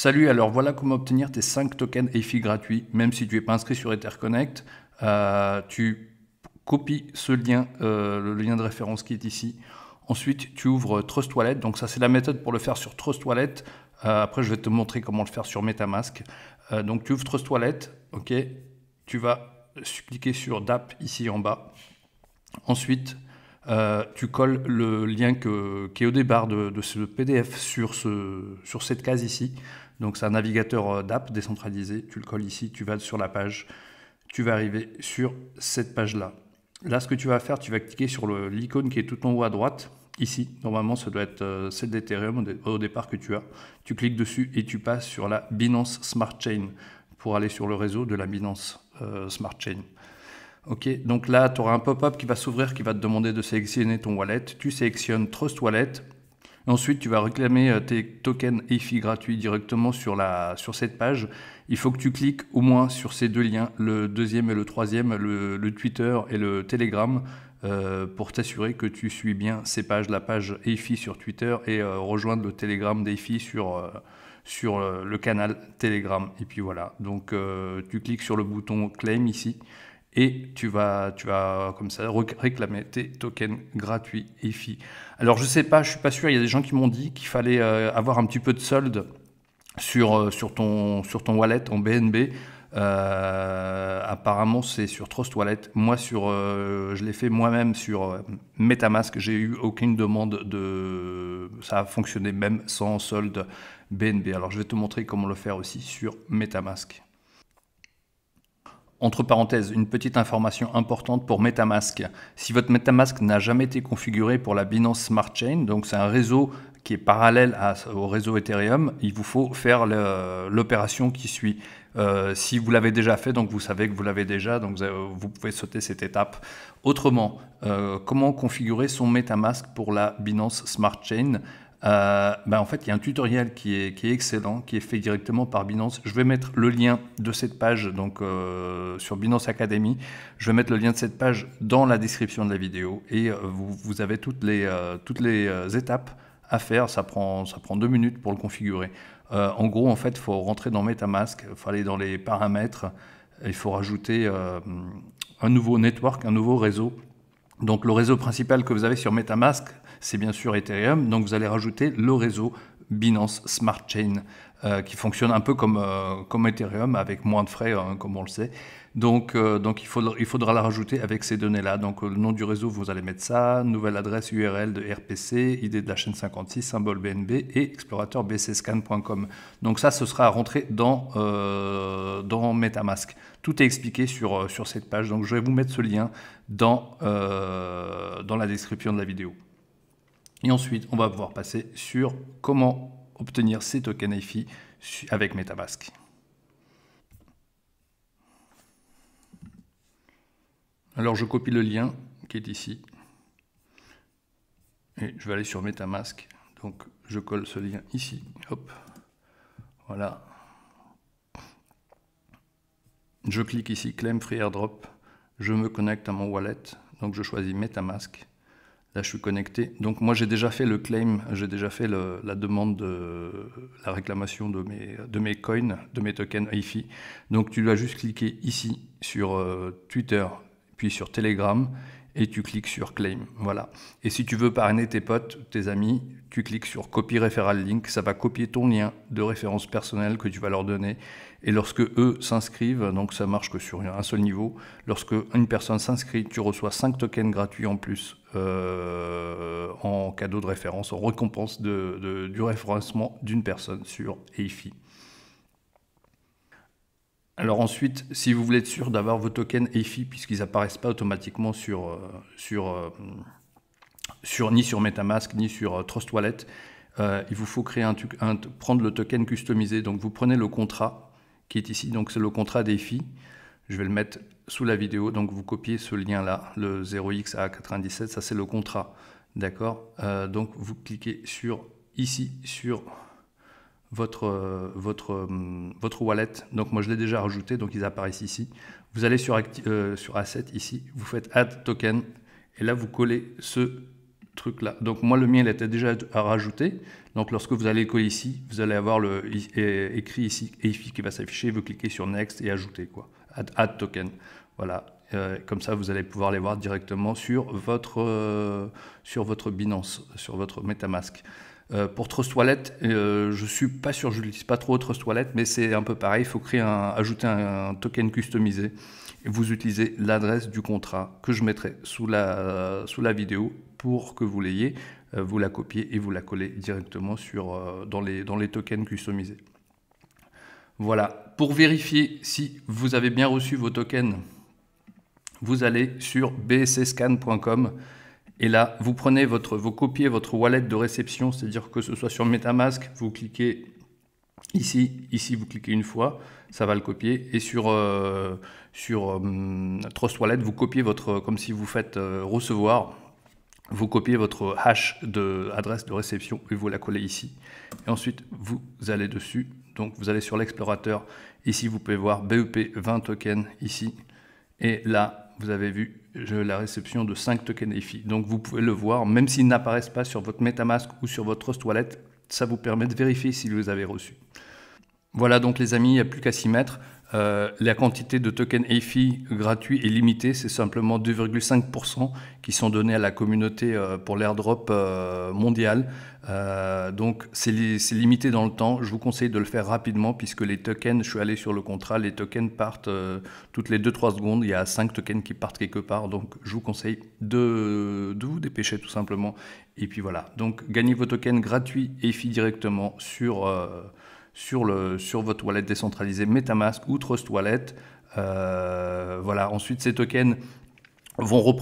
Salut, alors voilà comment obtenir tes 5 tokens EFI gratuits, même si tu n'es pas inscrit sur EtherConnect. Tu copies ce lien, le lien de référence qui est ici. Ensuite, tu ouvres Trust Wallet. Donc ça, c'est la méthode pour le faire sur Trust Wallet. Après, je vais te montrer comment le faire sur MetaMask. Donc tu ouvres Trust Wallet, ok. Tu vas cliquer sur DApp ici en bas. Ensuite, tu colles le lien qui est au départ de ce PDF sur cette case ici. Donc c'est un navigateur d'app décentralisé. Tu le colles ici, tu vas sur la page. Tu vas arriver sur cette page-là. Là, ce que tu vas faire, tu vas cliquer sur l'icône qui est tout en haut à droite. Ici, normalement, ça doit être celle d'Ethereum au départ que tu as. Tu cliques dessus et tu passes sur la Binance Smart Chain pour aller sur le réseau de la Binance Smart Chain. Ok, donc là, tu auras un pop-up qui va s'ouvrir, qui va te demander de sélectionner ton wallet. Tu sélectionnes Trust Wallet. Ensuite, tu vas réclamer tes tokens EFI gratuits directement sur cette page. Il faut que tu cliques au moins sur ces deux liens, le deuxième et le troisième, le Twitter et le Telegram, pour t'assurer que tu suis bien ces pages, la page EFI sur Twitter et rejoindre le Telegram d'EFI sur le canal Telegram. Et puis voilà, donc tu cliques sur le bouton Claim ici. Et tu vas comme ça réclamer tes tokens gratuits EFI. Alors je sais pas, je suis pas sûr, il y a des gens qui m'ont dit qu'il fallait avoir un petit peu de solde sur ton wallet en BNB. Apparemment c'est sur Trust Wallet. Moi je l'ai fait moi-même sur MetaMask, j'ai eu aucune demande ça a fonctionné même sans solde BNB. Alors je vais te montrer comment le faire aussi sur MetaMask. Entre parenthèses, une petite information importante pour MetaMask. Si votre MetaMask n'a jamais été configuré pour la Binance Smart Chain, donc c'est un réseau qui est parallèle au réseau Ethereum, il vous faut faire l'opération qui suit. Si vous l'avez déjà fait, donc vous savez que vous l'avez déjà, donc vous pouvez sauter cette étape. Autrement, comment configurer son MetaMask pour la Binance Smart Chain? En fait, il y a un tutoriel qui est excellent, qui est fait directement par Binance. Je vais mettre le lien de cette page donc, sur Binance Academy. Je vais mettre le lien de cette page dans la description de la vidéo et vous avez toutes les étapes à faire. Ça prend 2 minutes pour le configurer. En gros, en fait, il faut rentrer dans MetaMask, il faut aller dans les paramètres, il faut rajouter un nouveau network, un nouveau réseau. Donc le réseau principal que vous avez sur MetaMask, c'est bien sûr Ethereum. Donc vous allez rajouter le réseau Binance Smart Chain qui fonctionne un peu comme Ethereum avec moins de frais, comme on le sait. Donc il faudra la rajouter avec ces données-là. Donc le nom du réseau, vous allez mettre ça, nouvelle adresse URL de RPC, ID de la chaîne 56, symbole BNB et explorateur bcscan.com. Donc ça, ce sera à rentrer dans MetaMask. Tout est expliqué sur cette page. Donc je vais vous mettre ce lien dans la description de la vidéo. Et ensuite, on va pouvoir passer sur comment obtenir ces tokens EFI avec MetaMask. Alors, je copie le lien qui est ici. Et je vais aller sur MetaMask. Donc, je colle ce lien ici. Hop. Voilà. Je clique ici, Claim Free Airdrop. Je me connecte à mon wallet. Donc, je choisis MetaMask. Là, je suis connecté. Donc, moi, j'ai déjà fait le claim, j'ai déjà fait la demande de la réclamation de mes coins, de mes tokens EFI. Donc, tu dois juste cliquer ici sur Twitter, puis sur Telegram, et tu cliques sur claim. Voilà. Et si tu veux parrainer tes potes, tes amis, tu cliques sur copy referral link. Ça va copier ton lien de référence personnelle que tu vas leur donner. Et lorsque eux s'inscrivent, donc ça marche que sur un seul niveau, lorsque une personne s'inscrit, tu reçois 5 tokens gratuits en plus en cadeau de référence, en récompense du référencement d'une personne sur EFI. Alors ensuite, si vous voulez être sûr d'avoir vos tokens EFI, puisqu'ils n'apparaissent pas automatiquement ni sur MetaMask, ni sur Trust Wallet, il vous faut créer prendre le token customisé. Donc vous prenez le contrat qui est ici, donc c'est le contrat d'EFI. Je vais le mettre sous la vidéo, donc vous copiez ce lien-là, le 0xA97, ça c'est le contrat, d'accord. Donc vous cliquez ici sur votre wallet. Donc moi je l'ai déjà rajouté, donc ils apparaissent ici. Vous allez sur Asset ici, vous faites Add Token, et là vous collez ce truc là. Donc moi le mien il était déjà rajouté. Donc lorsque vous allez coller ici, vous allez avoir écrit ici EIFI qui va s'afficher. Vous cliquez sur Next et ajouter quoi. Add token. Voilà. Comme ça vous allez pouvoir les voir directement sur votre Binance, sur votre MetaMask. Pour Trust Wallet, je suis pas sûr, je n'utilise pas trop Trust Wallet, mais c'est un peu pareil. Il faut ajouter un token customisé. Et vous utilisez l'adresse du contrat que je mettrai sous la vidéo pour que vous l'ayez. Vous la copiez et vous la collez directement dans les tokens customisés. Voilà. Pour vérifier si vous avez bien reçu vos tokens, vous allez sur bscscan.com. Et là, vous copiez votre wallet de réception, c'est-à-dire que ce soit sur MetaMask, vous cliquez ici vous cliquez une fois, ça va le copier. Et sur Trust Wallet, vous copiez comme si vous faites recevoir, vous copiez votre hash d'adresse de réception et vous la collez ici. Et ensuite, vous allez dessus, donc vous allez sur l'explorateur. Ici, vous pouvez voir BEP 20 tokens ici. Et là, vous avez vu la réception de 5 tokens EIFI. Donc vous pouvez le voir, même s'ils n'apparaissent pas sur votre MetaMask ou sur votre Trust Wallet, ça vous permet de vérifier si vous les avez reçus. Voilà donc les amis, il n'y a plus qu'à s'y mettre. La quantité de tokens EIFI gratuits est limitée, c'est simplement 2,5% qui sont donnés à la communauté pour l'airdrop mondial. Donc c'est limité dans le temps. Je vous conseille de le faire rapidement puisque les tokens, je suis allé sur le contrat, les tokens partent toutes les 2-3 secondes. Il y a 5 tokens qui partent quelque part. Donc je vous conseille de vous dépêcher tout simplement. Et puis voilà, donc gagnez vos tokens gratuits EIFI directement sur votre wallet décentralisé MetaMask ou Trust Wallet. Voilà. Ensuite, ces tokens font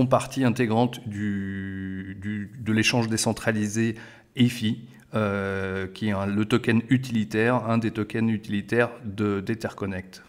partie intégrante de l'échange décentralisé EIFI, qui est le token utilitaire, un des tokens utilitaires d'Etherconnect.